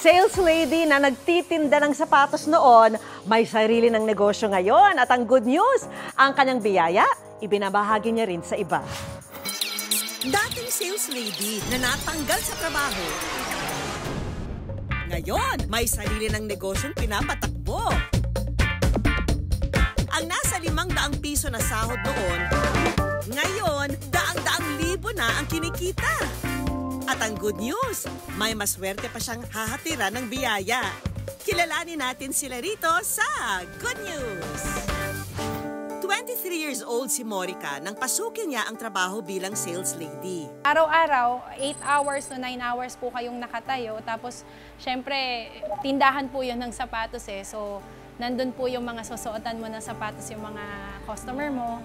sales lady na nagtitinda ng sapatos noon, may sarili ng negosyo ngayon. At ang good news, ang kanyang biyaya, ibinabahagi niya rin sa iba. Dating sales lady na natanggal sa trabaho. Ngayon, may sarili ng negosyong pinapatakbo. Ang nasa 500 piso na sahod noon, ngayon, daang-daang libo na ang kinikita. At ang good news, may maswerte pa siyang hahatiran ng biyaya. Kilalanin natin sila rito sa Good News. 23 years old si Morica nang pasukin niya ang trabaho bilang sales lady. Araw-araw, 8 hours to 9 hours po kayong nakatayo. Tapos, syempre, tindahan po yun ng sapatos eh. So, nandun po yung mga susuotan mo ng sapatos, yung mga customer mo.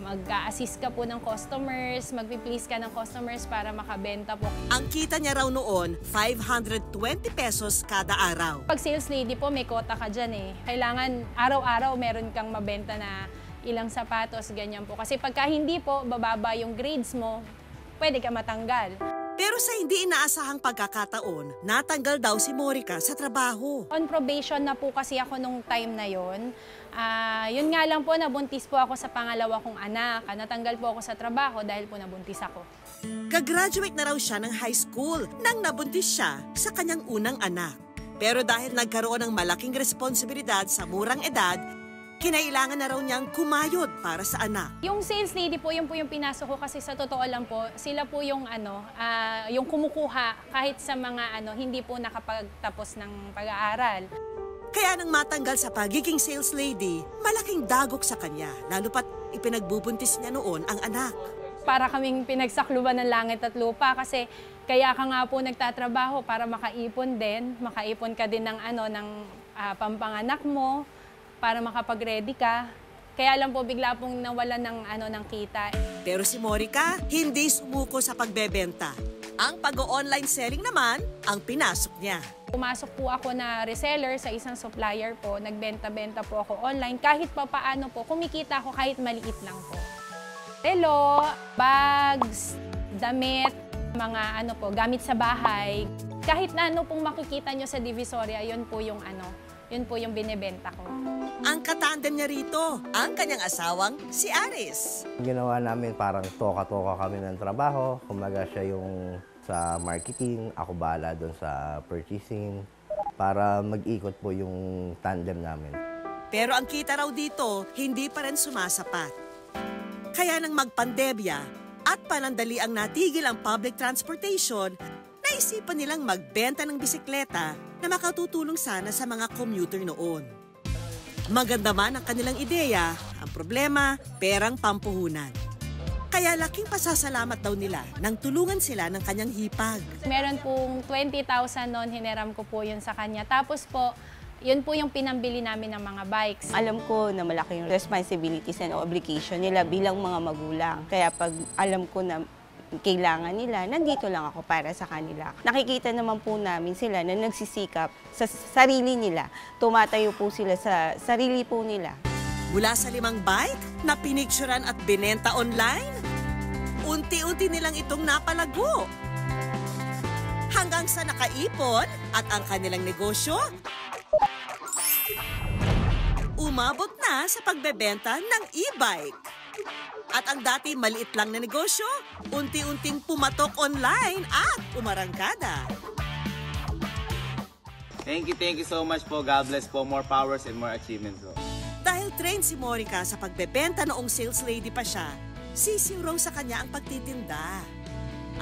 Mag-a-assist ka po ng customers, mag-please ka ng customers para makabenta po. Ang kita niya raw noon, 520 pesos kada araw. Pag sales lady po, may quota ka dyan eh. Kailangan araw-araw meron kang mabenta na ilang sapatos, ganyan po. Kasi pagka hindi po, bababa yung grades mo, pwede ka matanggal. Pero sa hindi inaasahang pagkakataon, natanggal daw si Morica sa trabaho. On probation na po kasi ako nung time na yon. Yun nga lang po, nabuntis po ako sa pangalawa kong anak. Natanggal po ako sa trabaho dahil po nabuntis ako. Kagraduate na raw siya ng high school nang nabuntis siya sa kanyang unang anak. Pero dahil nagkaroon ng malaking responsibilidad sa murang edad, kinailangan na raw niyang kumayod para sa anak. Yung sales lady po, yun po yung pinasok ko kasi sa totoo lang po, sila po yung yung kumukuha kahit sa mga hindi po nakapagtapos ng pag-aaral. Kaya nang matanggal sa pagiging sales lady, malaking dagok sa kanya, lalo pat ipinagbubuntis niya noon ang anak. Para kaming pinagsakluban ng langit at lupa kasi kaya ka nga po nagtatrabaho para makaipon din, makaipon ka din ng pampanganak mo, para makapag-ready ka. Kaya lang po bigla pong nawalan ng kita. Pero si Morica hindi sumuko sa pagbebenta. Ang pag-o-online selling naman ang pinasok niya. Pumasok po ako na reseller sa isang supplier po, nagbenta-benta po ako online. Kahit pa paano po, kumikita ako kahit maliit lang po. Relo, bags, damit, mga gamit sa bahay. Kahit na pong makikita nyo sa Divisoria, yun po yung binebenta ko. Ang katandem niya rito, ang kanyang asawang si Aris. Ginawa namin parang toka-toka kami ng trabaho. Kumaga siya yung sa marketing, ako bahala doon sa purchasing para mag-ikot po yung tandem namin. Pero ang kita raw dito, hindi pa rin sumasapat. Kaya nang magpandemya at panandali ang natigil ang public transportation, naisipan nilang magbenta ng bisikleta na makatutulong sana sa mga commuter noon. Maganda man ang kanilang ideya, ang problema, perang pampuhunan. Kaya laking pasasalamat daw nila nang tulungan sila ng kanyang hipag. Meron pong 20,000 noon, hineram ko po yun sa kanya. Tapos po, yun po yung pinambili namin ng mga bikes. Alam ko na malaki yung responsibilities and obligation nila bilang mga magulang. Kaya pag alam ko na kailangan nila, nandito lang ako para sa kanila. Nakikita naman po namin sila na nagsisikap sa sarili nila. Tumatayo po sila sa sarili po nila. Mula sa 5 bike na pinicturan at binenta online, unti-unti nilang itong napalago. Hanggang sa nakaipon at ang kanilang negosyo, umabot na sa pagbebenta ng e-bike. At ang dati maliit lang na negosyo, unti-unting pumatok online at umarangkada. Thank you so much po. God bless po. More powers and more achievements po. Dahil trained si Morica sa pagbebenta noong sales lady pa siya, sisiw raw sa kanya ang pagtitinda.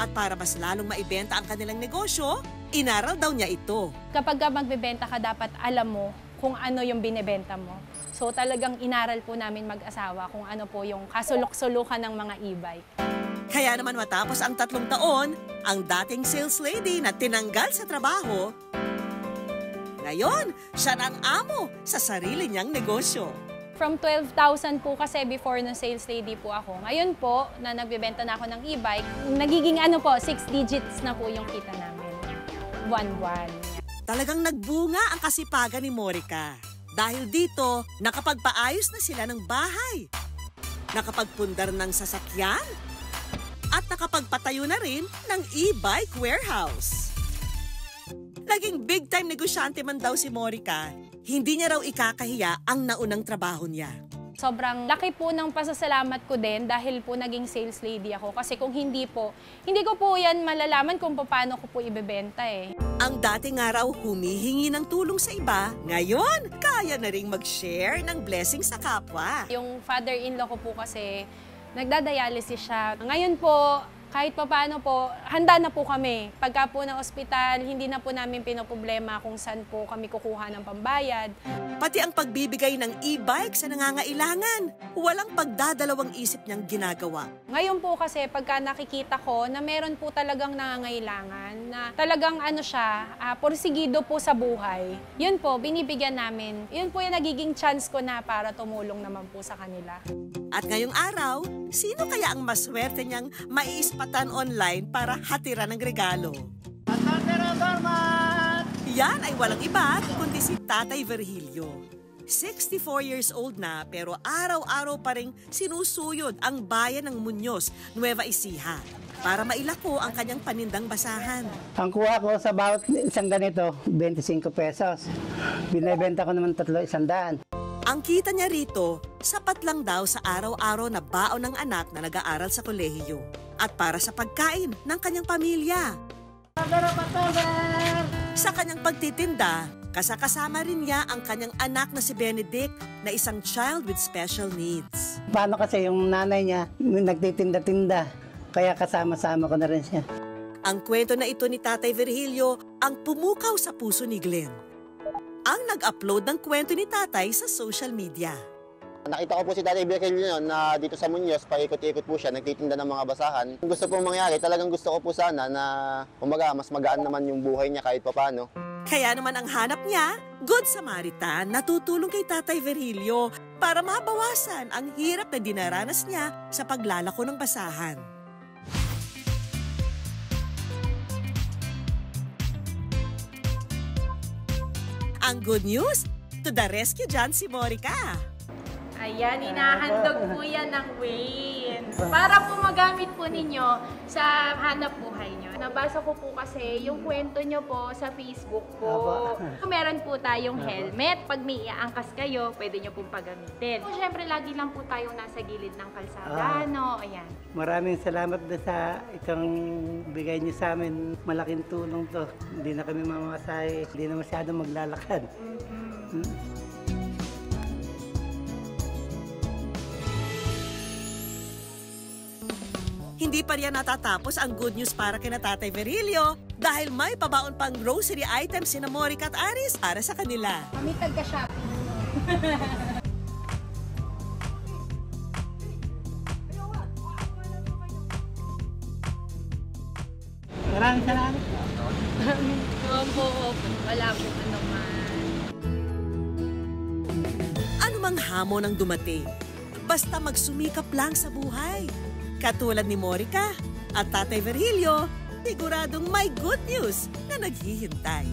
At para mas lalong maibenta ang kanilang negosyo, inaral daw niya ito. Kapag magbebenta ka, dapat alam mo kung ano yung binebenta mo. So talagang inaral po namin mag-asawa kung ano po yung kasulok-sulukan ng mga e-bike. Kaya naman matapos ang 3 taon, ang dating sales lady na tinanggal sa trabaho, ngayon, siya na ang amo sa sarili niyang negosyo. From 12,000 po kasi before ng sales lady po ako. Ngayon po, na nagbebenta na ako ng e-bike, nagiging 6 digits na po yung kita namin. Buwan-buwan. Talagang nagbunga ang kasipagan ni Morica. Dahil dito, nakapagpaayos na sila ng bahay, nakapagpundar ng sasakyan, at nakapagpatayo na rin ng e-bike warehouse. Naging big-time negosyante man daw si Morica, hindi niya raw ikakahiya ang naunang trabaho niya. Sobrang laki po ng pasasalamat ko din dahil po naging sales lady ako. Kasi kung hindi po, hindi ko po yan malalaman kung paano ko po ibebenta eh. Ang dati nga raw humihingi ng tulong sa iba, ngayon kaya na ring mag-share ng blessing sa kapwa. Yung father-in-law ko po kasi nagdadialysis siya. Ngayon po, kahit papaano po, handa na po kami. Pagka po ng ospital, hindi na po namin pinoproblema kung saan po kami kukuha ng pambayad. Pati ang pagbibigay ng e-bike sa nangangailangan, walang pagdadalawang isip niyang ginagawa. Ngayon po kasi, pagka nakikita ko na meron po talagang nangangailangan, na talagang porsigido po sa buhay, yun po, binibigyan namin. Yun po yung nagiging chance ko na para tumulong naman po sa kanila. At ngayong araw, sino kaya ang maswerte niyang maiispatan online para hatiran ng regalo? Yan ay walang iba kundi si Tatay Virgilio. 64 years old na pero araw-araw pa ring sinusuyod ang bayan ng Muñoz, Nueva Ecija para mailako ang kanyang panindang basahan. Ang kuha ko sa bawat isang ganito, 25 pesos. Binibenta ko naman 300. Ang kita niya rito, sapat lang daw sa araw-araw na baon ng anak na nag-aaral sa kolehiyo at para sa pagkain ng kanyang pamilya. Sa kanyang pagtitinda, kasama rin niya ang kanyang anak na si Benedict na isang child with special needs. Paano kasi yung nanay niya nagtitinda-tinda, kaya kasama-sama ko na rin siya. Ang kwento na ito ni Tatay Virgilio ang pumukaw sa puso ni Glenn. Ang nag-upload ng kwento ni Tatay sa social media. Nakita ko po si Tatay Virgilio na dito sa Muñoz, paikot-ikot po siya, nagtitinda ng mga basahan. Kung gusto pong mangyari, talagang gusto ko po sana na mas magaan naman yung buhay niya kahit papano. Kaya naman ang hanap niya, Good Samaritan na tutulong kay Tatay Virgilio para mabawasan ang hirap na dinaranas niya sa paglalako ng basahan. Ang good news, to the rescue dyan si Morica. Ayan, inahandog po yan ng Wayne. Para po magamit po ninyo sa hanap buhay nyo. Nabasa ko po kasi yung kwento nyo po sa Facebook po. Meron po tayong helmet. Pag may iangkas kayo, pwede nyo pong pagamitin. Siyempre, lagi lang po tayong nasa gilid ng kalsada, no? Ayan. Maraming salamat na sa itong bigay niyo sa amin. Malaking tulong to. Hindi na kami mamasahe, hindi na masyadong maglalakad. Hindi pa riyan natatapos ang good news para kina Tatay Virgilio dahil may pabaon pang grocery items si Morica at Aris para sa kanila. Kami taga-shopping. Maraming salamat. Opo, wala po naman. Anumang hamon ang dumating, basta magsumikap lang sa buhay. Katulad ni Morica at Tatay Virgilio, siguradong may good news na naghihintay.